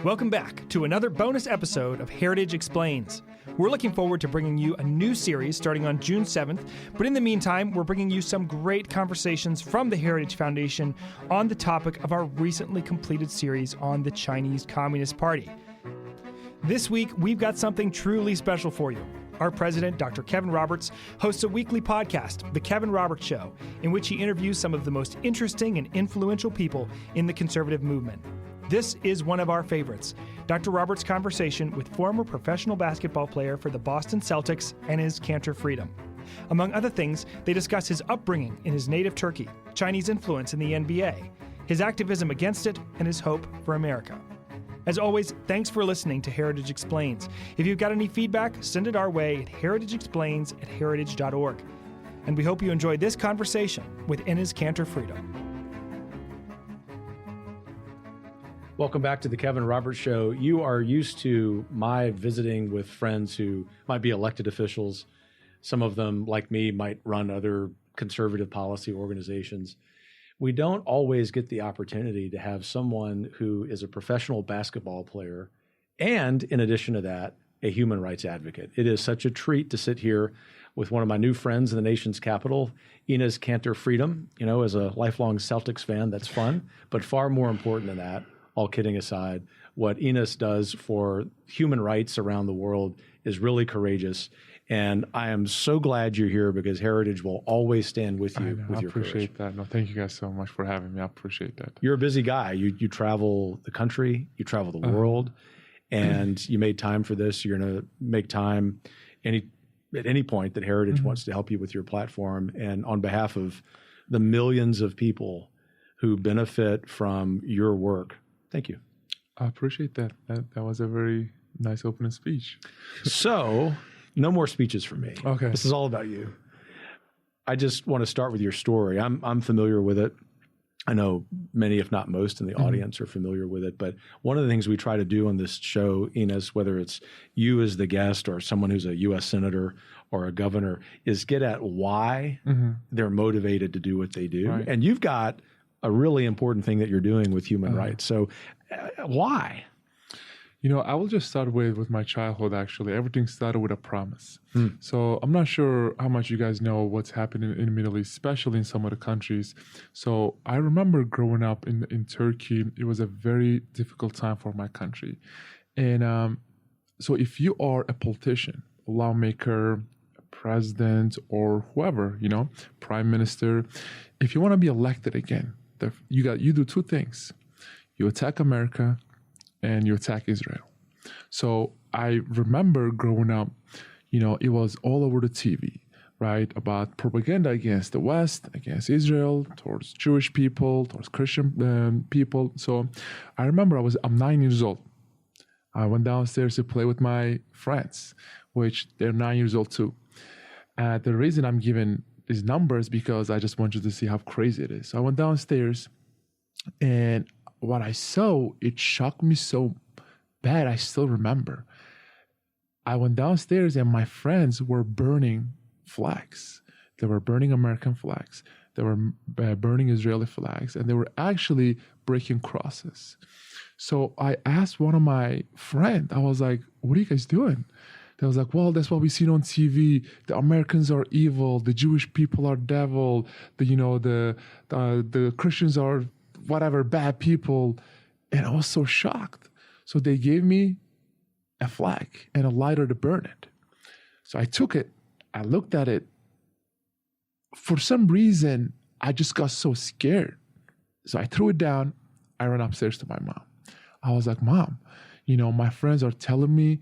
Welcome back to another bonus episode of Heritage Explains. We're looking forward to bringing you a new series starting on June 7th, but in the meantime, we're bringing you some great conversations from the Heritage Foundation on the topic of our recently completed series on the Chinese Communist Party. This week, we've got something truly special for you. Our president, Dr. Kevin Roberts, hosts a weekly podcast, The Kevin Roberts Show, in which he interviews some of the most interesting and influential people in the conservative movement. This is one of our favorites, Dr. Roberts' conversation with former professional basketball player for the Boston Celtics, Enes Kanter Freedom. Among other things, they discuss his upbringing in his native Turkey, Chinese influence in the NBA, his activism against it, and his hope for America. As always, thanks for listening to Heritage Explains. If you've got any feedback, send it our way at heritageexplains@heritage.org. And we hope you enjoyed this conversation with Enes Kanter Freedom. Welcome back to the Kevin Roberts Show. You are used to my visiting with friends who might be elected officials. Some of them, like me, might run other conservative policy organizations. We don't always get the opportunity to have someone who is a professional basketball player and, in addition to that, a human rights advocate. It is such a treat to sit here with one of my new friends in the nation's capital, Enes Kanter Freedom. You know, as a lifelong Celtics fan, that's fun. But far more important than that, all kidding aside, what Enes does for human rights around the world is really courageous. And I am so glad you're here because Heritage will always stand with you with your courage. I appreciate that. No, thank you guys so much for having me. I appreciate that. You're a busy guy. You travel the country, you travel the world, and you made time for this. You're going to make time at any point that Heritage wants to help you with your platform. And on behalf of the millions of people who benefit from your work, thank you. I appreciate that. That was a very nice opening speech. So, no more speeches for me. Okay. This is all about you. I just want to start with your story. I'm familiar with it. I know many, if not most, in the audience are familiar with it. But one of the things we try to do on this show, Enes, whether it's you as the guest or someone who's a U.S. senator or a governor, is get at why they're motivated to do what they do. Right. And you've got a really important thing that you're doing with human rights. So why? You know, I will just start with my childhood, actually. Everything started with a promise. So I'm not sure how much you guys know what's happening in the Middle East, especially in some of the countries. So I remember growing up in Turkey. It was a very difficult time for my country. And so if you are a politician, a lawmaker, a president, or whoever, you know, prime minister, if you want to be elected again, you do two things. You attack America and you attack Israel. So I remember growing up, you know, it was all over the TV, right? About propaganda against the West, against Israel, towards Jewish people, towards Christian people. So I remember I'm 9 years old. I went downstairs to play with my friends, which they're 9 years old too. The reason I'm giving these numbers because I just want you to see how crazy it is. So I went downstairs and what I saw, it shocked me so bad. I still remember. I went downstairs and my friends were burning flags. They were burning American flags. They were burning Israeli flags. And they were actually breaking crosses. So I asked one of my friends, I was like, what are you guys doing? They was like, well, that's what we seen on TV. The Americans are evil. The Jewish people are devil. The Christians are whatever, bad people. And I was so shocked. So they gave me a flag and a lighter to burn it. So I took it. I looked at it. For some reason, I just got so scared. So I threw it down. I ran upstairs to my mom. I was like, Mom, my friends are telling me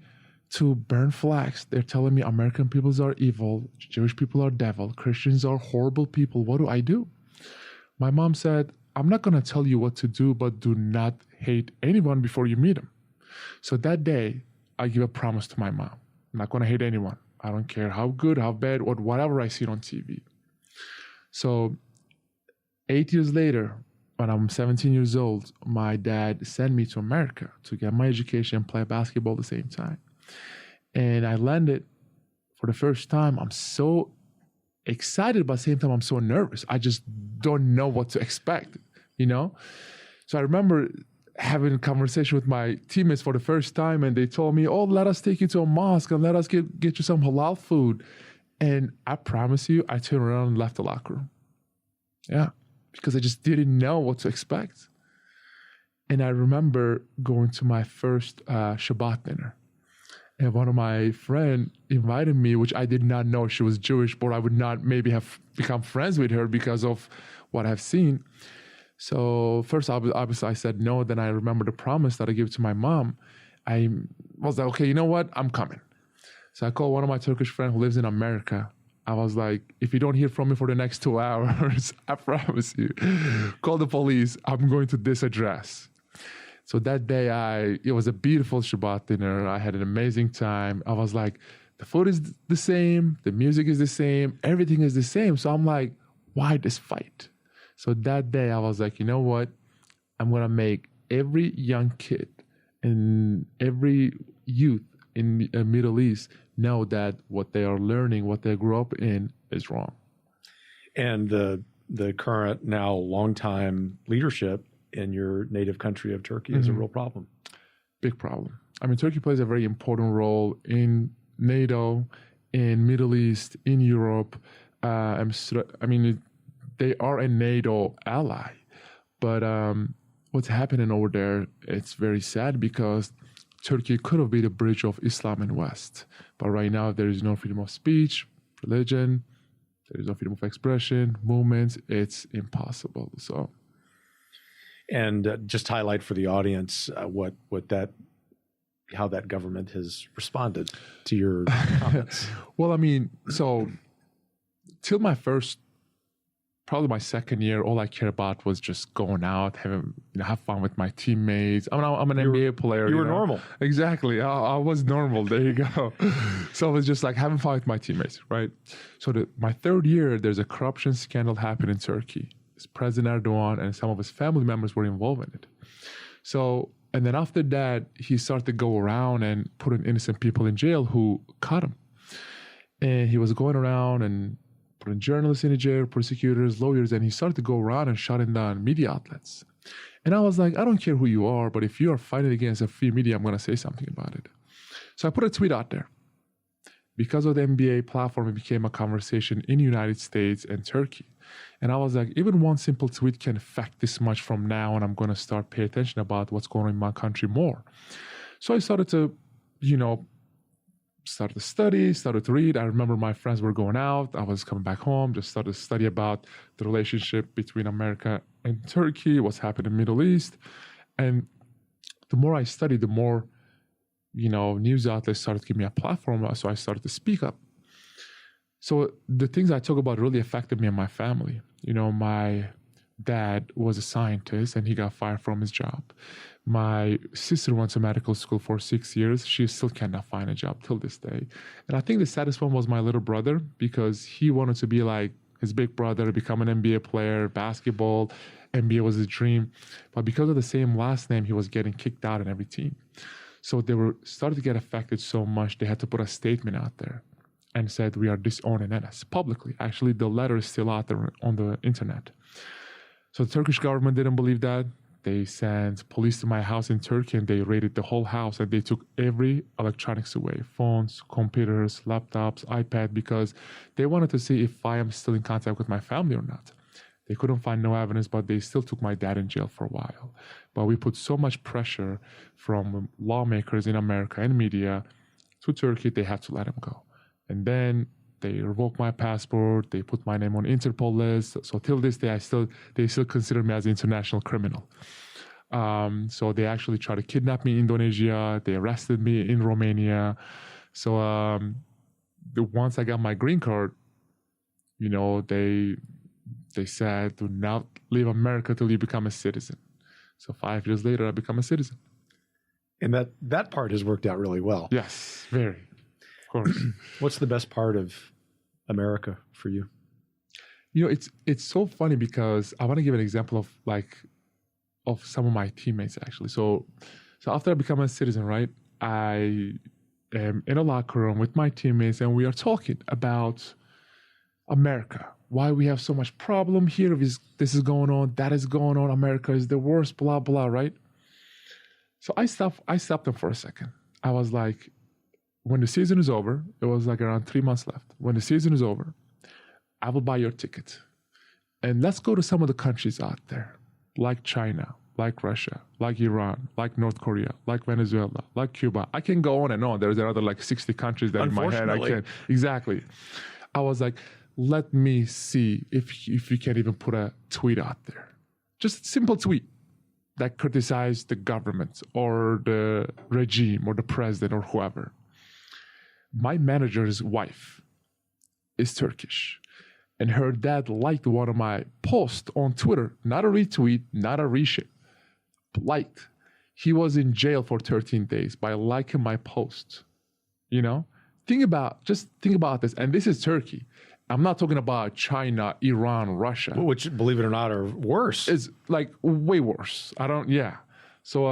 to burn flags. They're telling me American peoples are evil. Jewish people are devil. Christians are horrible people. What do I do? My mom said, I'm not going to tell you what to do, but do not hate anyone before you meet them. So that day, I give a promise to my mom. I'm not going to hate anyone. I don't care how good, how bad, or whatever I see on TV. So 8 years later, when I'm 17 years old, my dad sent me to America to get my education and play basketball at the same time. And I landed for the first time. I'm so excited, but at the same time, I'm so nervous. I just don't know what to expect, So I remember having a conversation with my teammates for the first time, and they told me, oh, let us take you to a mosque and let us get you some halal food. And I promise you, I turned around and left the locker room. Yeah, because I just didn't know what to expect. And I remember going to my first Shabbat dinner. And one of my friends invited me, which I did not know she was Jewish, but I would not maybe have become friends with her because of what I've seen. So first, obviously, I said no. Then I remember the promise that I gave to my mom. I was like, okay, you know what? I'm coming. So I called one of my Turkish friends who lives in America. I was like, if you don't hear from me for the next 2 hours, I promise you, call the police. I'm going to this address. So that day, it was a beautiful Shabbat dinner. I had an amazing time. I was like, the food is the same. The music is the same. Everything is the same. So I'm like, why this fight? So that day, I was like, you know what? I'm going to make every young kid and every youth in the Middle East know that what they are learning, what they grew up in is wrong. And the current, now longtime leadership in your native country of Turkey is a real problem. Big problem. I mean, Turkey plays a very important role in NATO, in Middle East, in Europe. They are a NATO ally, but what's happening over there, it's very sad because Turkey could have been a bridge of Islam and West. But right now, there is no freedom of speech, religion, there is no freedom of expression, movements. It's impossible. So, and just highlight for the audience how that government has responded to your comments. Well, I mean, so till probably my second year, all I cared about was just going out, have fun with my teammates. I'm an NBA player. You were normal. Exactly. I was normal. There you go. So I was just like having fun with my teammates, right? So my third year, there's a corruption scandal happened in Turkey. President Erdogan and some of his family members were involved in it. So, and then after that, he started to go around and putting innocent people in jail who caught him. And he was going around and putting journalists in jail, prosecutors, lawyers, and he started to go around and shutting down media outlets. And I was like, I don't care who you are, but if you are fighting against a free media, I'm going to say something about it. So I put a tweet out there. Because of the NBA platform, it became a conversation in the United States and Turkey. And I was like, even one simple tweet can affect this much from now, and I'm going to start pay attention about what's going on in my country more. So I started to, started to study, started to read. I remember my friends were going out. I was coming back home, just started to study about the relationship between America and Turkey, what's happening in the Middle East. And the more I studied, the more, news outlets started to give me a platform. So I started to speak up. So the things I talk about really affected me and my family. My dad was a scientist and he got fired from his job. My sister went to medical school for 6 years. She still cannot find a job till this day. And I think the saddest one was my little brother because he wanted to be like his big brother, become an NBA player, basketball. NBA was his dream. But because of the same last name, he was getting kicked out in every team. So they were starting to get affected so much, they had to put a statement out there and said, we are disowning Enes publicly. Actually, the letter is still out there on the internet. So the Turkish government didn't believe that. They sent police to my house in Turkey and they raided the whole house and they took every electronics away, phones, computers, laptops, iPad, because they wanted to see if I am still in contact with my family or not. They couldn't find no evidence, but they still took my dad in jail for a while. But we put so much pressure from lawmakers in America and media to Turkey, they had to let him go. And then they revoked my passport. They put my name on Interpol list. So till this day, they still consider me as an international criminal. So they actually tried to kidnap me in Indonesia. They arrested me in Romania. So once I got my green card, they said, do not leave America till you become a citizen. So 5 years later, I become a citizen. And that part has worked out really well. Yes, very. Of course. What's the best part of America for you? It's so funny because I want to give an example of some of my teammates actually. So after I become a citizen, right, I am in a locker room with my teammates and we are talking about America, why we have so much problem here. This is going on, that is going on. America is the worst, blah, blah, right? So I stopped them for a second. I was like, when the season is over, it was like around 3 months left. When the season is over, I will buy your ticket. And let's go to some of the countries out there, like China, like Russia, like Iran, like North Korea, like Venezuela, like Cuba. I can go on and on. There's another like 60 countries that in my head I can. Exactly. I was like, let me see if you can even put a tweet out there. Just a simple tweet that criticized the government or the regime or the president or whoever. My manager's wife is Turkish. And her dad liked one of my posts on Twitter. Not a retweet, not a reshare. Liked. He was in jail for 13 days by liking my post. You know? Think about this. And this is Turkey. I'm not talking about China, Iran, Russia. Which, believe it or not, are worse. It's like way worse. So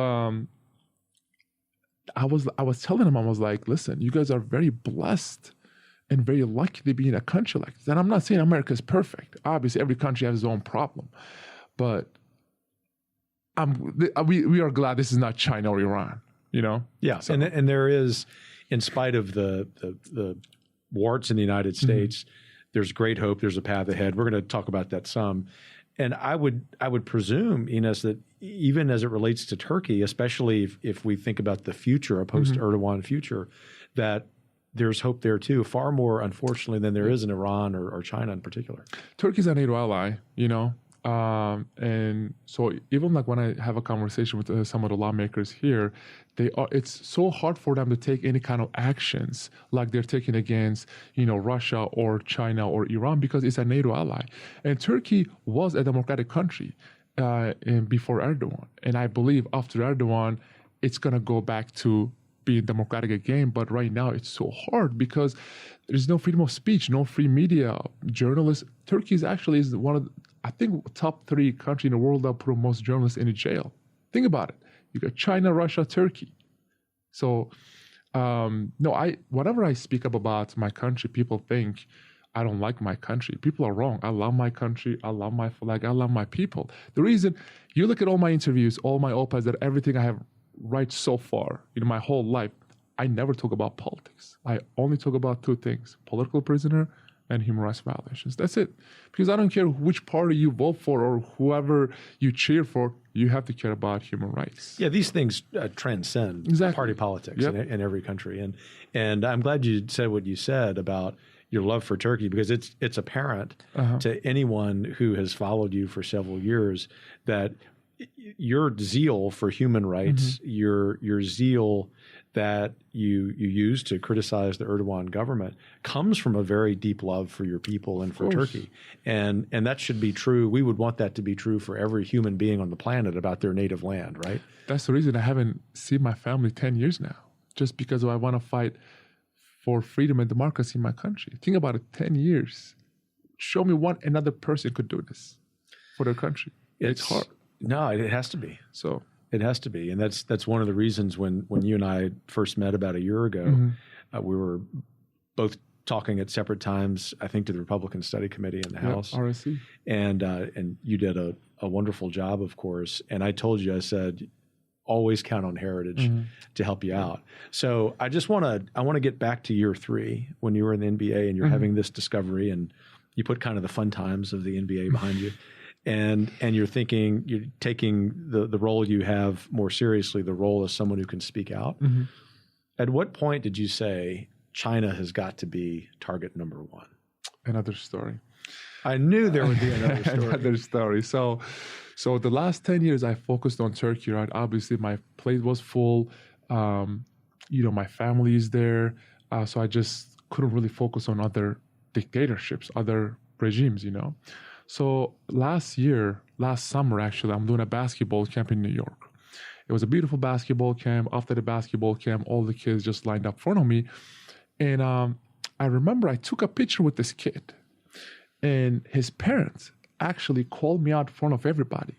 I was telling him, I was like, listen, you guys are very blessed and very lucky to be in a country like this. And I'm not saying America is perfect. Obviously, every country has its own problem. But we are glad this is not China or Iran, you know? Yeah, so. And there is, in spite of the warts in the United States, there's great hope. There's a path ahead. We're going to talk about that some. And I would presume, Enes, that even as it relates to Turkey, especially if we think about the future, a post-Erdogan future, that there's hope there too, far more, unfortunately, than there is in Iran or China in particular. Turkey's a NATO ally, you know? And so even like when I have a conversation with some of the lawmakers here, it's so hard for them to take any kind of actions like they're taking against, you know, Russia or China or Iran because it's a NATO ally. And Turkey was a democratic country before Erdogan. And I believe after Erdogan, it's going to go back to being democratic again. But right now it's so hard because there's no freedom of speech, no free media, journalists. Turkey is one of, I think, top 3 countries in the world that put most journalists in jail. Think about it. You got China, Russia, Turkey. So, whenever I speak up about my country, people think I don't like my country. People are wrong. I love my country. I love my flag. I love my people. The reason, you look at all my interviews, all my op-eds, that everything I have right so far in my whole life, I never talk about politics. I only talk about 2 things: political prisoner and human rights violations. That's it. Because I don't care which party you vote for or whoever you cheer for, you have to care about human rights. Yeah, these things transcend party politics in every country. And I'm glad you said what you said about your love for Turkey, because it's apparent to anyone who has followed you for several years that your zeal for human rights, your zeal that you use to criticize the Erdogan government comes from a very deep love for your people and for Turkey. And that should be true. We would want that to be true for every human being on the planet about their native land, right? That's the reason I haven't seen my family 10 years now, just because I want to fight for freedom and democracy in my country. Think about it, 10 years. Show me one another person could do this for their country. It's hard. No, it has to be. So it has to be. And that's one of the reasons when you and I first met about a year ago, we were both talking at separate times, I think, to the Republican Study Committee in the House. RSC. And you did a wonderful job, of course. And I told you, I said, always count on Heritage to help you out. So I want to get back to year 3 when you were in the NBA and you're having this discovery and you put kind of the fun times of the NBA behind you. And you're taking the role you have more seriously, the role as someone who can speak out. At what point did you say China has got to be target number 1? Another story. I knew there would be another story. Another story. So the last 10 years I focused on Turkey, right? Obviously my plate was full. My family is there. So I just couldn't really focus on other dictatorships, other regimes, you know? So last summer, actually, I'm doing a basketball camp in New York. It was a beautiful basketball camp. After the basketball camp, all the kids just lined up in front of me. And I remember I took a picture with this kid. And his parents actually called me out in front of everybody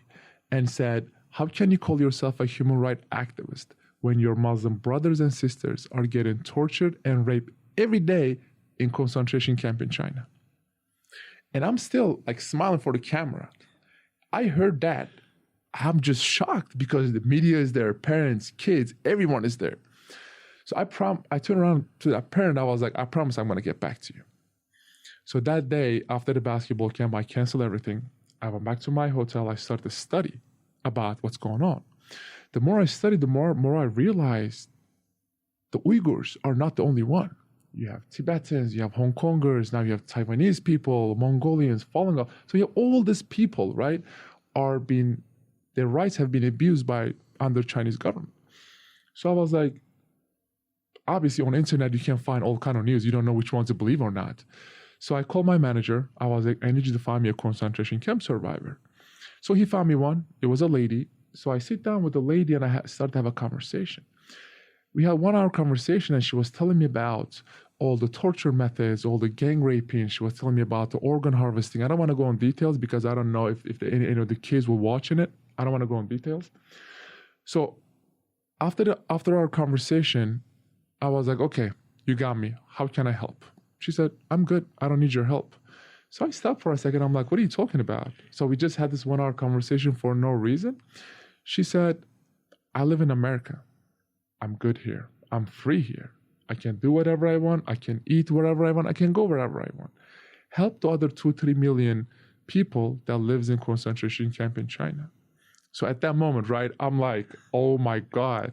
and said, how can you call yourself a human rights activist when your Muslim brothers and sisters are getting tortured and raped every day in concentration camp in China? And I'm still like smiling for the camera. I heard that. I'm just shocked because the media is there, parents, kids, everyone is there. So I turned around to that parent. I was like, I promise I'm going to get back to you. So that day after the basketball camp, I canceled everything. I went back to my hotel. I started to study about what's going on. The more I studied, the more I realized the Uyghurs are not the only one. You have Tibetans, you have Hong Kongers, now you have Taiwanese people, Mongolians, Falun Gong. So you have all these people, right, their rights have been abused under Chinese government. So I was like, obviously on the internet, you can't find all kind of news. You don't know which one to believe or not. So I called my manager. I was like, I need you to find me a concentration camp survivor. So he found me one. It was a lady. So I sit down with the lady and I started to have a conversation. We had 1 hour conversation and she was telling me about all the torture methods, all the gang raping. She was telling me about the organ harvesting. I don't want to go in details because I don't know if any of the kids were watching it. I don't want to go in details. So after our conversation, I was like, okay, you got me. How can I help? She said, I'm good. I don't need your help. So I stopped for a second. I'm like, what are you talking about? So we just had this 1 hour conversation for no reason. She said, I live in America. I'm good here. I'm free here. I can do whatever I want. I can eat wherever I want. I can go wherever I want. Help the other 2-3 million people that lives in concentration camp in China. So at that moment, right, I'm like, oh my God.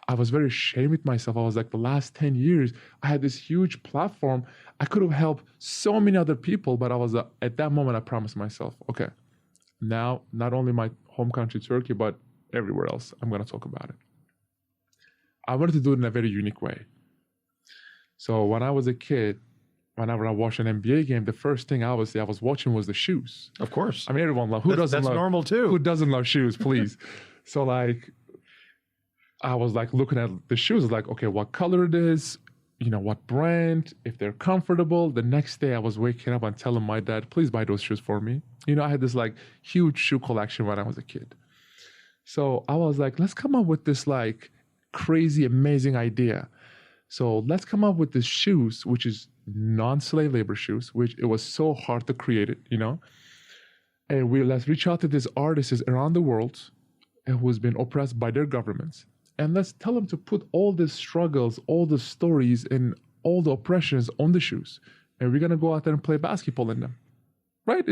I was very ashamed with myself. I was like, the last 10 years, I had this huge platform. I could have helped so many other people, but I was, at that moment, I promised myself, okay, now, not only my home country, Turkey, but everywhere else, I'm going to talk about it. I wanted to do it in a very unique way. So when I was a kid, whenever I watched an NBA game, the first thing I was watching was the shoes. Of course. I mean, everyone loves, that's normal too. Who doesn't love shoes, please? So like, I was like looking at the shoes, like, okay, what color it is, what brand, if they're comfortable. The next day I was waking up and telling my dad, please buy those shoes for me. I had this like huge shoe collection when I was a kid. So I was like, let's come up with this like crazy, amazing idea. So let's come up with this shoes, which is non-slave labor shoes, which it was so hard to create it, And let's reach out to these artists around the world who's been oppressed by their governments. And let's tell them to put all the struggles, all the stories, and all the oppressions on the shoes. And we're going to go out there and play basketball in them. Right?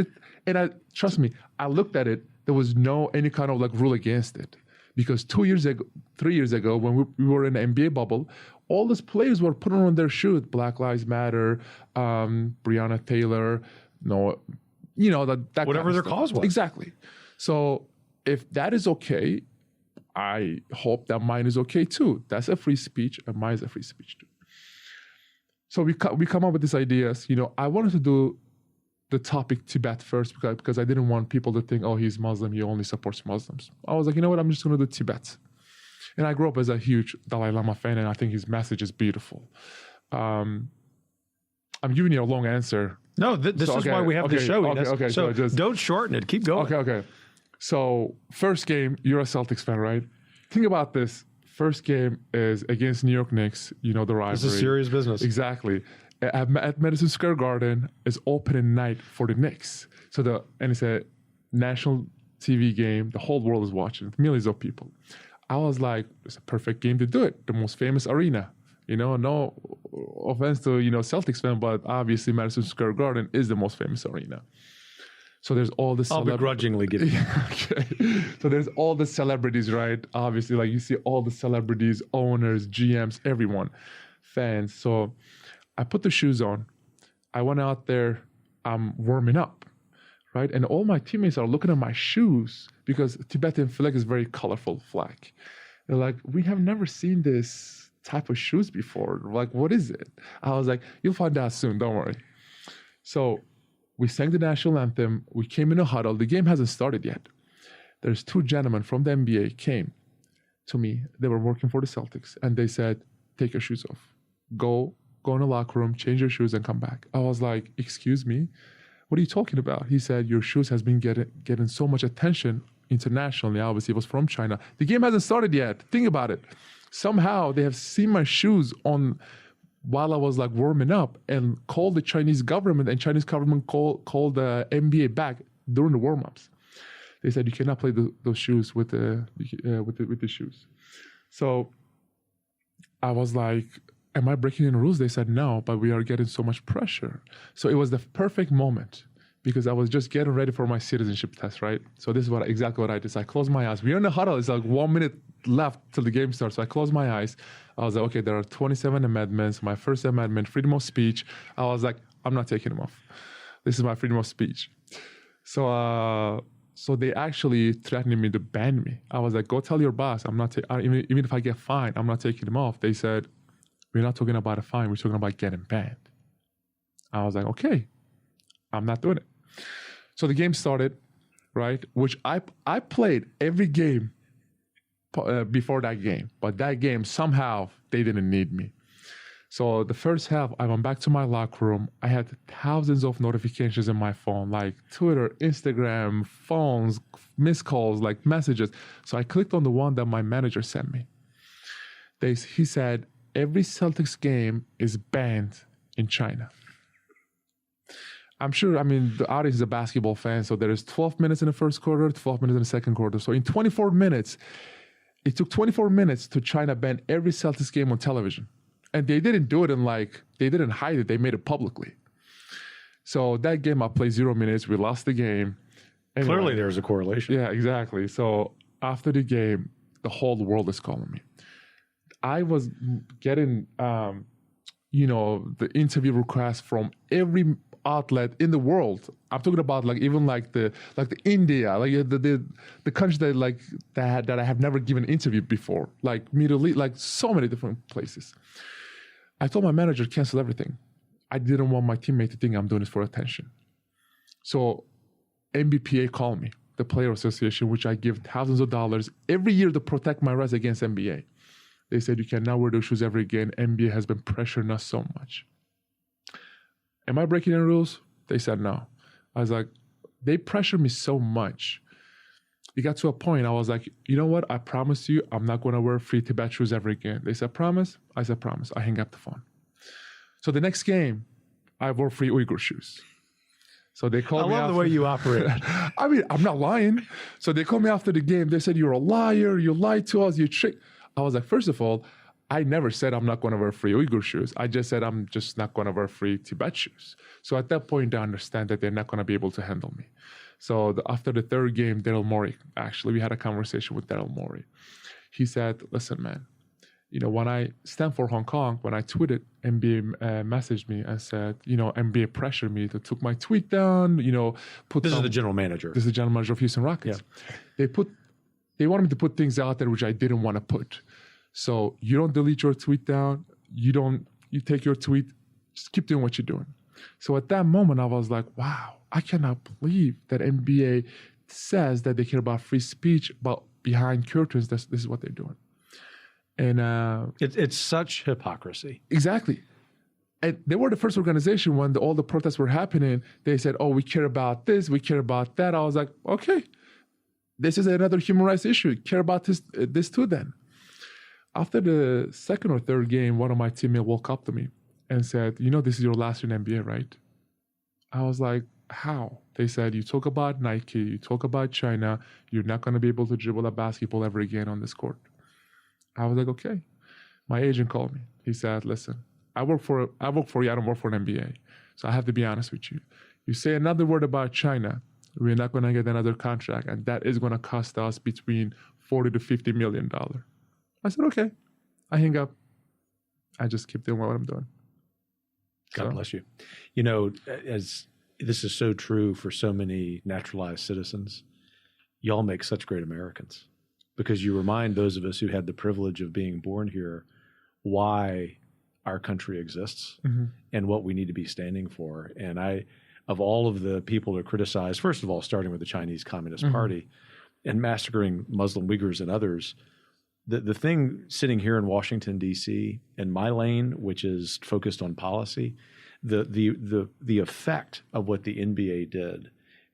Trust me, I looked at it. There was any kind of like rule against it. Because 3 years ago, when we were in the NBA bubble, all these players were putting on their shoes. Black Lives Matter, Breonna Taylor, that whatever their cause was. Exactly. So if that is okay, I hope that mine is okay too. That's a free speech, and mine is a free speech too. So we come up with these ideas. I wanted to do the topic Tibet first because I didn't want people to think, oh, he's Muslim, he only supports Muslims. I was like, you know what, I'm just going to do Tibet. And I grew up as a huge Dalai Lama fan, and I think his message is beautiful. I'm giving you a long answer. No, this is why we have this show. Okay, so don't shorten it. Keep going. Okay. So first game, you're a Celtics fan, right? Think about this. First game is against New York Knicks. The rivalry. This is serious business. Exactly. At Madison Square Garden is opening night for the Knicks. And it's a national TV game. The whole world is watching. Millions of people. I was like, it's a perfect game to do it. The most famous arena. No offense to, Celtics fan, but obviously Madison Square Garden is the most famous arena. So there's all the I'll begrudgingly give you. Okay. So there's all the celebrities, right? Obviously, like you see all the celebrities, owners, GMs, everyone, fans. So I put the shoes on. I went out there. I'm warming up, right? And all my teammates are looking at my shoes because Tibetan flag is very colorful flag. They're like, we have never seen this type of shoes before. Like, what is it? I was like, you'll find out soon. Don't worry. So we sang the national anthem. We came in a huddle. The game hasn't started yet. There's 2 gentlemen from the NBA came to me. They were working for the Celtics. And they said, take your shoes off. Go in the locker room, change your shoes, and come back. I was like, excuse me? What are you talking about? He said, your shoes has been getting so much attention internationally. Obviously, it was from China. The game hasn't started yet. Think about it. Somehow, they have seen my shoes on while I was like warming up and called the Chinese government, and Chinese government called the NBA back during the warm-ups. They said you cannot play those shoes with the shoes. So I was like, am I breaking any rules? They said no, but we are getting so much pressure. So it was the perfect moment because I was just getting ready for my citizenship test, right? So this is exactly what I did. So I closed my eyes. We're in the huddle. It's like 1 minute left till the game starts. So I closed my eyes. I was like, okay, there are 27 amendments. My first amendment, freedom of speech. I was like, I'm not taking them off. This is my freedom of speech. So they actually threatened me to ban me. I was like, go tell your boss. I'm not even if I get fined, I'm not taking them off. They said, we're not talking about a fine. We're talking about getting banned. I was like, okay, I'm not doing it. So the game started, right? Which I played every game before that game. But that game, somehow, they didn't need me. So the first half, I went back to my locker room. I had thousands of notifications in my phone, like Twitter, Instagram, phones, missed calls, like messages. So I clicked on the one that my manager sent me. He said, every Celtics game is banned in China. I'm sure, the audience is a basketball fan, so there is 12 minutes in the first quarter, 12 minutes in the second quarter. So in 24 minutes, it took 24 minutes to China ban every Celtics game on television. And they didn't do it they didn't hide it, they made it publicly. So that game, I played 0 minutes, we lost the game. Anyway, clearly there's a correlation. Yeah, exactly. So after the game, the whole world is calling me. I was getting, the interview requests from every outlet in the world. I'm talking about the India, the countries that I have never given an interview before, like Middle East, like so many different places. I told my manager cancel everything. I didn't want my teammate to think I'm doing this for attention. So NBPA called me, the Player Association, which I give thousands of dollars every year to protect my rights against NBA. They said you can now wear those shoes ever again. NBA has been pressuring us so much. Am I breaking any rules? They said no. I was like, they pressured me so much. It got to a point, I was like, you know what? I promise you, I'm not going to wear free Tibet shoes ever again. They said, promise? I said, promise. I hang up the phone. So the next game, I wore free Uyghur shoes. So they called me. I love the way you operate. I'm not lying. So they called me after the game. They said, you're a liar. You lied to us. You tricked. I was like, first of all, I never said I'm not going to wear free Uyghur shoes. I just said I'm just not going to wear free Tibet shoes. So at that point, they understand that they're not going to be able to handle me. So after the third game, Daryl Morey, actually, we had a conversation with Daryl Morey. He said, listen, man, when I stand for Hong Kong, when I tweeted, NBA messaged me and said, NBA pressured me to took my tweet down, This is the general manager. This is the general manager of Houston Rockets. Yeah. They wanted me to put things out there which I didn't want to put. So you don't delete your tweet down. You take your tweet, just keep doing what you're doing. So at that moment, I was like, wow, I cannot believe that NBA says that they care about free speech, but behind curtains, this is what they're doing. And it's such hypocrisy. Exactly. And they were the first organization when all the protests were happening. They said, oh, we care about this, we care about that. I was like, okay, this is another human rights issue. Care about this too then. After the second or third game, one of my teammates woke up to me and said, this is your last year in NBA, right? I was like, how? They said, you talk about Nike, you talk about China, you're not going to be able to dribble a basketball ever again on this court. I was like, okay. My agent called me. He said, listen, I work for you, I don't work for an NBA. So I have to be honest with you. You say another word about China, we're not going to get another contract, and that is going to cost us between $40 to $50 million. I said, okay. I hang up. I just keep doing what I'm doing. God bless you. As this is so true for so many naturalized citizens, y'all make such great Americans because you remind those of us who had the privilege of being born here why our country exists and what we need to be standing for. And of all of the people to criticize, first of all, starting with the Chinese Communist Party and massacring Muslim Uyghurs and others, the thing sitting here in Washington, D.C., in my lane, which is focused on policy, the effect of what the NBA did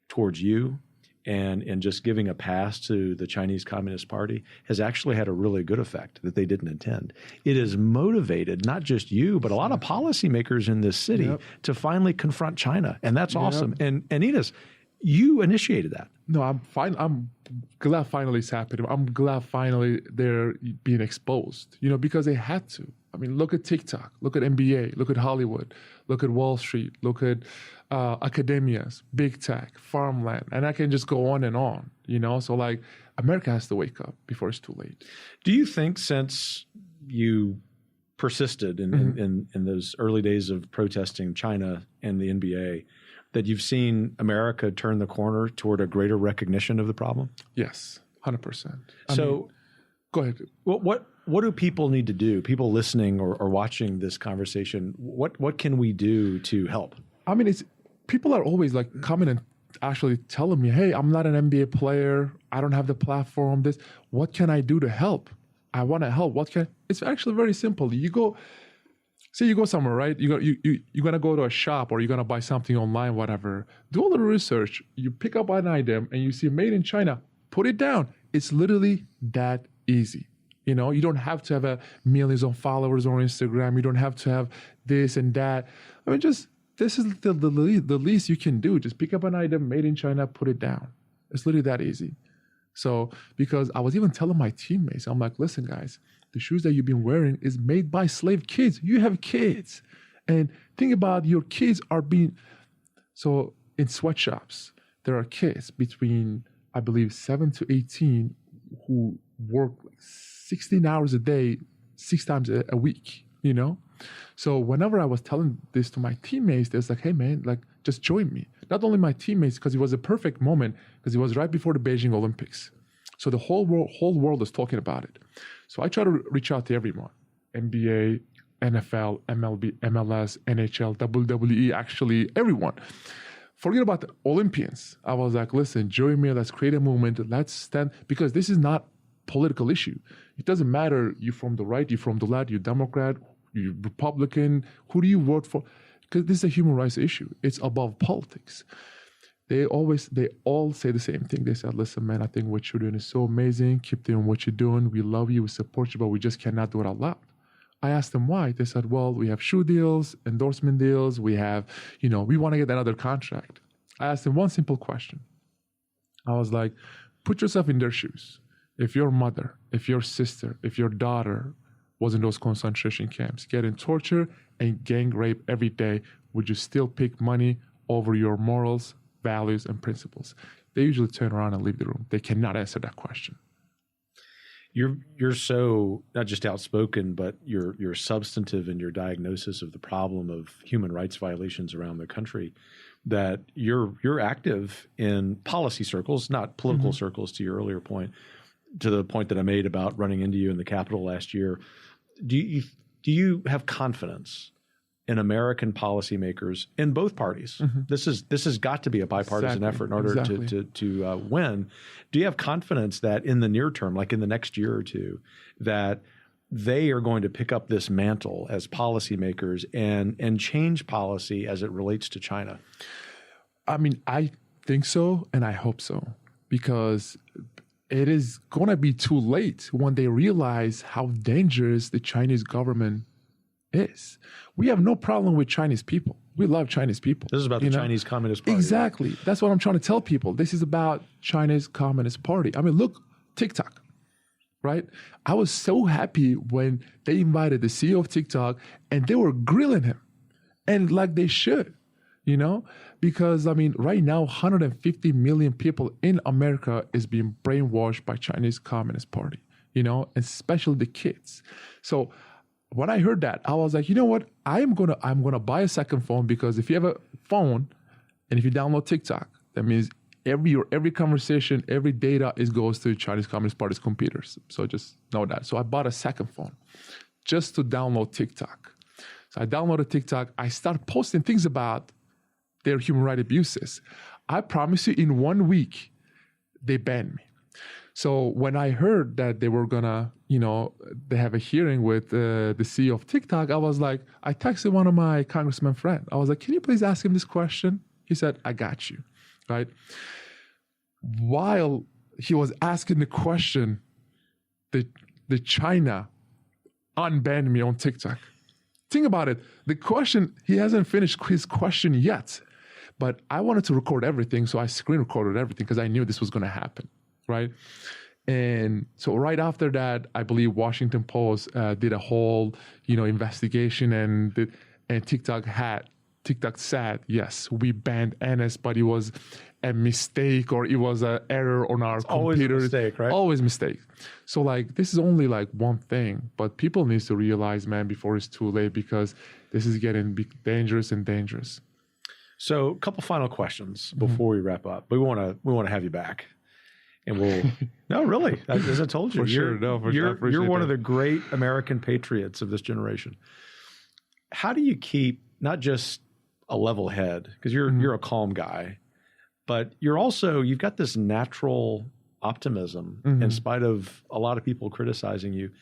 towards you and just giving a pass to the Chinese Communist Party has actually had a really good effect that they didn't intend. It has motivated not just you, but a lot of policymakers in this city to finally confront China. And that's awesome. And Enes, you initiated that. No, I'm fine. I'm glad finally it's happening. I'm glad finally they're being exposed, because they had to. I mean, look at TikTok, look at NBA, look at Hollywood, look at Wall Street, look at academias, big tech, farmland, and I can just go on and on, So like America has to wake up before it's too late. Do you think since you persisted in those early days of protesting China and the NBA, that you've seen America turn the corner toward a greater recognition of the problem? Yes, 100%. Go ahead. What do people need to do? People listening or watching this conversation, what can we do to help? I mean, people are always like coming and actually telling me, hey, I'm not an NBA player. I don't have the platform. What can I do to help? I want to help. It's actually very simple. You go somewhere, right? You're going to go to a shop or you're going to buy something online, whatever. Do all the research. You pick up an item and you see made in China, put it down. It's literally that easy. You don't have to have millions of followers on Instagram. You don't have to have this and that. I mean, this is the least you can do. Just pick up an item made in China, put it down. It's literally that easy. So, because I was even telling my teammates, I'm like, listen, guys, the shoes that you've been wearing is made by slave kids. You have kids. And think about your kids so in sweatshops, there are kids between, I believe, 7 to 18 who work like 16 hours a day, 6 times a week, So whenever I was telling this to my teammates, they was like, hey man, like just join me. Not only my teammates, because it was a perfect moment, because it was right before the Beijing Olympics. So the whole world is talking about it. So I try to reach out to everyone, NBA, NFL, MLB, MLS, NHL, WWE, actually everyone. Forget about the Olympians. I was like, listen, join me, let's create a movement, let's stand, because this is not political issue. It doesn't matter you're from the right, you're from the left, you're Democrat, you're Republican, who do you vote for? Because this is a human rights issue. It's above politics. They all say the same thing. They said, listen, man, I think what you're doing is so amazing. Keep doing what you're doing. We love you, we support you, but we just cannot do it out loud. I asked them why. They said, well, we have shoe deals, endorsement deals. We have, we want to get another contract. I asked them one simple question. I was like, put yourself in their shoes. If your mother, if your sister, if your daughter was in those concentration camps, getting tortured and gang rape every day, would you still pick money over your morals, values, and principles? They usually turn around and leave the room. They cannot answer that question. You're so not just outspoken, but you're substantive in your diagnosis of the problem of human rights violations around the country, that you're active in policy circles, not political circles, to your earlier point, to the point that I made about running into you in the Capitol last year. Do you have confidence in American policymakers in both parties? This has got to be a bipartisan effort in order to win. Do you have confidence that in the near term, like in the next year or two, that they are going to pick up this mantle as policymakers and change policy as it relates to China? I mean, I think so, and I hope so, because it is going to be too late when they realize how dangerous the Chinese government is. We have no problem with Chinese people. We love Chinese people. This is about the Chinese Communist Party. Exactly. Right? That's what I'm trying to tell people. This is about Chinese Communist Party. I mean, look, TikTok, right? I was so happy when they invited the CEO of TikTok and they were grilling him, and like they should, because I mean, right now, 150 million people in America is being brainwashed by Chinese Communist Party, especially the kids. So when I heard that, I was like, you know what? I'm gonna buy a second phone, because if you have a phone and if you download TikTok, that means every conversation, every data goes to Chinese Communist Party's computers. So just know that. So I bought a second phone just to download TikTok. So I downloaded TikTok. I started posting things about their human rights abuses. I promise you, in 1 week, they banned me. So when I heard that they were gonna, they have a hearing with the CEO of TikTok, I was like, I texted one of my congressman friends. I was like, can you please ask him this question? He said, I got you, right? while he was asking the question, the China unbanned me on TikTok. Think about it. The question, he hasn't finished his question yet, but I wanted to record everything, so I screen recorded everything because I knew this was going to happen, right? And so right after that, I believe Washington Post did a whole, investigation, and TikTok said, yes, we banned Enes, but it was a mistake, or it was an error on our computer. Always a mistake, right? Always mistake. So this is only one thing, but people need to realize, man, before it's too late, because this is getting dangerous and dangerous. So a couple final questions before we wrap up. We want to have you back. And we'll, no, really, as I told you, you're one of the great American patriots of this generation. How do you keep not just a level head, because you're a calm guy, but you've got this natural optimism in spite of a lot of people criticizing you.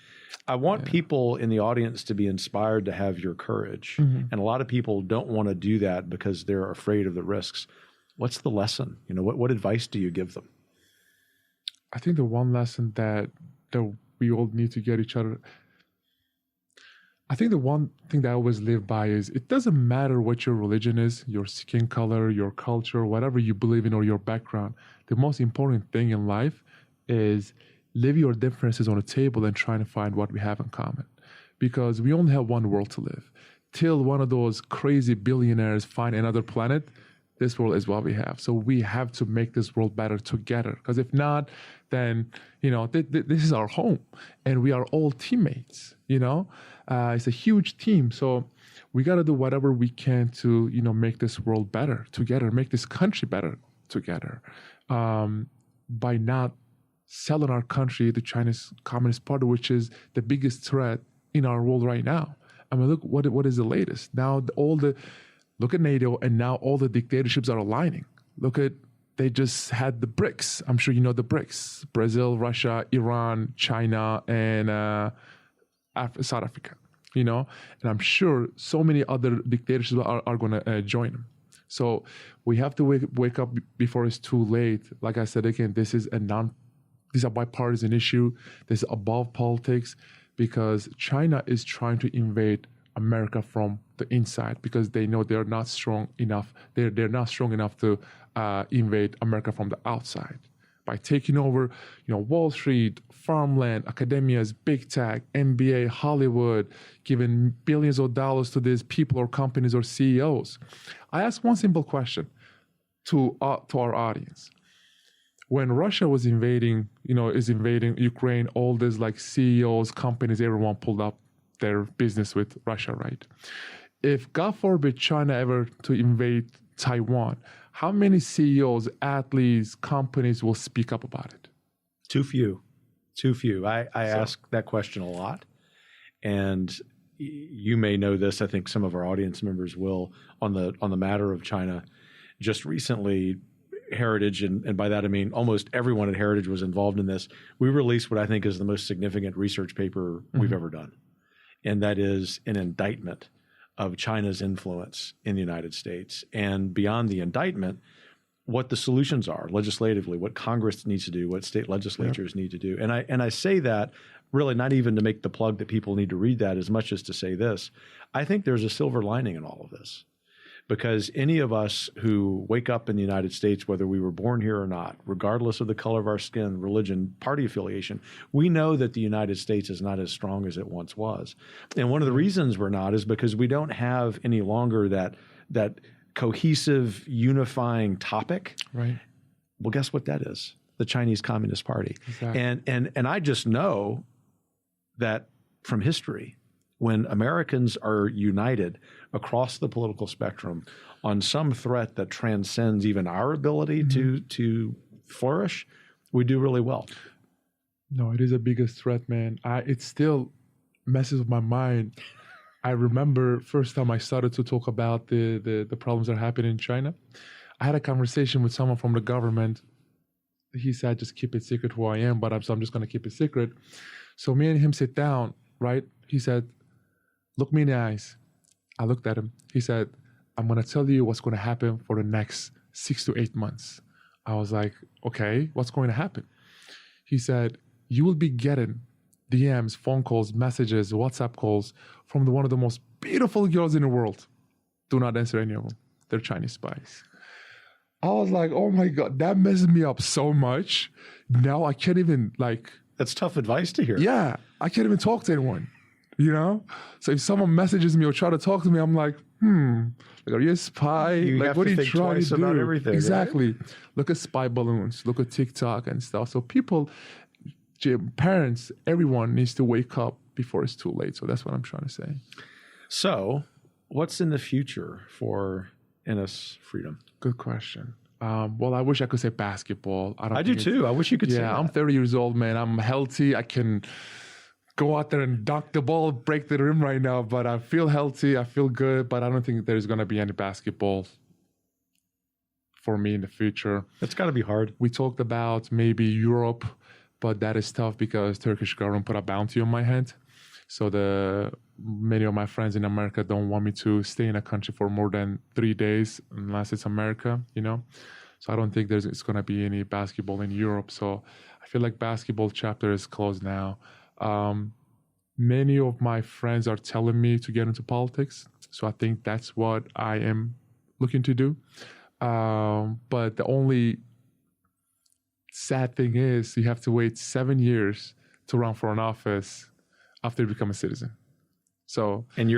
I want people in the audience to be inspired to have your courage. And a lot of people don't want to do that because they're afraid of the risks. What's the lesson? What advice do you give them? I think the one lesson that we all need to get each other, I think the one thing that I always live by is, it doesn't matter what your religion is, your skin color, your culture, whatever you believe in, or your background. The most important thing in life is leave your differences on the table and trying to find what we have in common. Because we only have one world to live. Till one of those crazy billionaires find another planet, this world is what we have. So we have to make this world better together. Because if not, then, this is our home. And we are all teammates, It's a huge team. So we got to do whatever we can to, make this world better together, make this country better together. By not selling our country to China's Communist Party, which is the biggest threat in our world right now. I mean, look, what is the latest? Now, look at NATO, and now all the dictatorships are aligning. They just had the BRICS. I'm sure you know the BRICS: Brazil, Russia, Iran, China, and South Africa. And I'm sure so many other dictatorships are going to join them. So we have to wake up before it's too late. Like I said again, this is a bipartisan issue. This is above politics, because China is trying to invade America from the inside, because they know they're not strong enough. They're not strong enough to invade America from the outside. By taking over, Wall Street, farmland, academias, big tech, NBA, Hollywood, giving billions of dollars to these people or companies or CEOs. I ask one simple question to our audience. When Russia was invading Ukraine, all these CEOs, companies, everyone pulled up their business with Russia, right? If, God forbid, China ever to invade Taiwan, how many CEOs, athletes, companies will speak up about it? Too few. I ask that question a lot. And you may know this, I think some of our audience members will, on the matter of China. Just recently, Heritage, and by that I mean almost everyone at Heritage was involved in this. We released what I think is the most significant research paper we've ever done. And that is an indictment of China's influence in the United States. And beyond the indictment, what the solutions are legislatively, what Congress needs to do, what state legislatures need to do. And I say that really not even to make the plug that people need to read that, as much as to say this. I think there's a silver lining in all of this. Because any of us who wake up in the United States, whether we were born here or not, regardless of the color of our skin, religion, party affiliation, we know that the United States is not as strong as it once was. And one of the reasons we're not is because we don't have any longer that cohesive, unifying topic. Right. Well, guess what that is? The Chinese Communist Party. Exactly. And I just know that from history, when Americans are united across the political spectrum on some threat that transcends even our ability to flourish, we do really well. No, it is the biggest threat, man. It still messes with my mind. I remember first time I started to talk about the problems that are happening in China. I had a conversation with someone from the government. He said, just keep it secret who I am, so I'm just going to keep it secret. So me and him sit down, right? He said, look me in the eyes. I looked at him. He said, I'm going to tell you what's going to happen for the next 6 to 8 months. I was like, okay, what's going to happen? He said, you will be getting DMs, phone calls, messages, WhatsApp calls from one of the most beautiful girls in the world. Do not answer any of them. They're Chinese spies. I was like, oh my God, that messed me up so much. Now I can't even That's tough advice to hear. Yeah, I can't even talk to anyone, So if someone messages me or try to talk to me, I'm like, are you a spy? You have what to are you think trying twice to do? about everything. Exactly. Right? Look at spy balloons. Look at TikTok and stuff. So people, parents, everyone needs to wake up before it's too late. So that's what I'm trying to say. So what's in the future for Enes Freedom? Good question. Well, I wish I could say basketball. I do too. I wish you could say that. Yeah, I'm 30 years old, man. I'm healthy. I can go out there and dunk the ball, break the rim right now, but I feel healthy. I feel good, but I don't think there's going to be any basketball for me in the future. That's got to be hard. We talked about maybe Europe, but that is tough because Turkish government put a bounty on my head. So many of my friends in America don't want me to stay in a country for more than 3 days unless it's America, So I don't think it's going to be any basketball in Europe. So I feel like basketball chapter is closed now. Many of my friends are telling me to get into politics. So I think that's what I am looking to do. But the only sad thing is you have to wait 7 years to run for an office after you become a citizen. So, and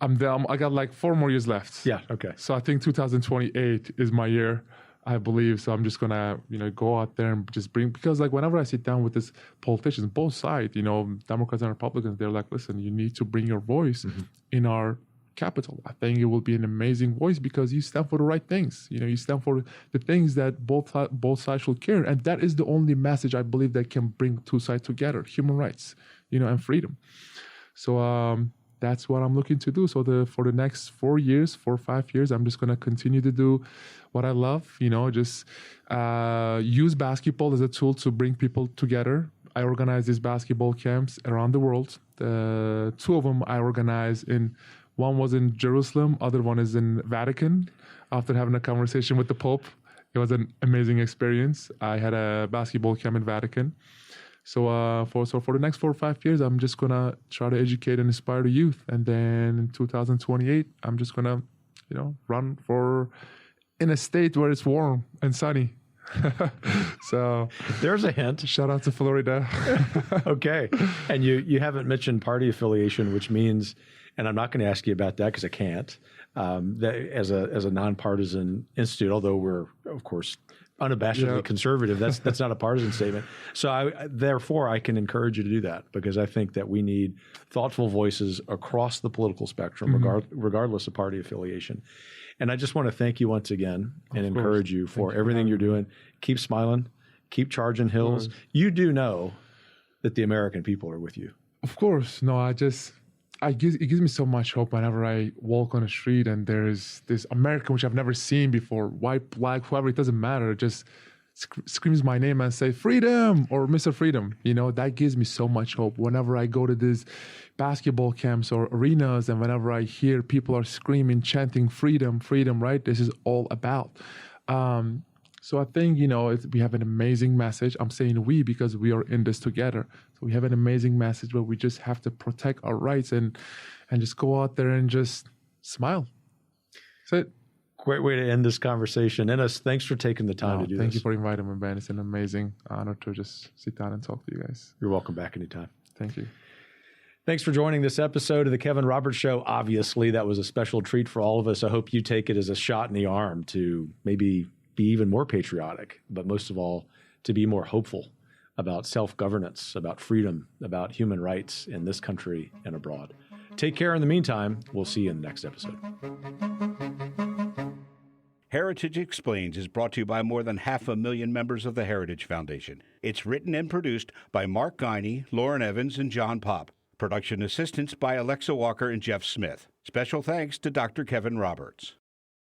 I'm done. I got like 4 more years left. Yeah. Okay. So I think 2028 is my year, I believe. So I'm just gonna, go out there and just because whenever I sit down with these politicians, both sides, Democrats and Republicans, they're like, listen, you need to bring your voice in our capital. I think it will be an amazing voice because you stand for the right things. You stand for the things that both sides should care. And that is the only message I believe that can bring two sides together, human rights, and freedom. So that's what I'm looking to do. So for the next 4 or 5 years, I'm just going to continue to do what I love, just use basketball as a tool to bring people together. I organize these basketball camps around the world. 2 of them I organize one was in Jerusalem, other one is in Vatican. After having a conversation with the Pope, it was an amazing experience. I had a basketball camp in Vatican. So for the next 4 or 5 years, I'm just gonna try to educate and inspire the youth, and then in 2028, I'm just gonna, run in a state where it's warm and sunny. So there's a hint. Shout out to Florida. Okay, and you haven't mentioned party affiliation, which means, and I'm not going to ask you about that because I can't. That as a nonpartisan institute, although we're of course unabashedly conservative, that's not a partisan statement. So therefore I can encourage you to do that because I think that we need thoughtful voices across the political spectrum, regardless of party affiliation. And I just want to thank you once again and encourage you for everything you're doing. Keep smiling, keep charging hills. You do know that the American people are with you. Of course. No, it gives me so much hope whenever I walk on the street and there's this American, which I've never seen before, white, black, whoever, it doesn't matter, just screams my name and say, freedom, or Mr. Freedom. That gives me so much hope. Whenever I go to these basketball camps or arenas and whenever I hear people are screaming, chanting freedom, freedom, right? This is all about. So I think, we have an amazing message. I'm saying we because we are in this together. So we have an amazing message, but we just have to protect our rights and just go out there and just smile. That's it. Great way to end this conversation. Enes, thanks for taking the time to do this. Thank you for inviting me, Ben. It's an amazing honor to just sit down and talk to you guys. You're welcome back anytime. Thank you. Thanks for joining this episode of The Kevin Roberts Show. Obviously, that was a special treat for all of us. I hope you take it as a shot in the arm to maybe be even more patriotic, but most of all, to be more hopeful about self-governance, about freedom, about human rights in this country and abroad. Take care in the meantime. We'll see you in the next episode. Heritage Explains is brought to you by more than 500,000 members of the Heritage Foundation. It's written and produced by Mark Guiney, Lauren Evans, and John Popp. Production assistance by Alexa Walker and Jeff Smith. Special thanks to Dr. Kevin Roberts.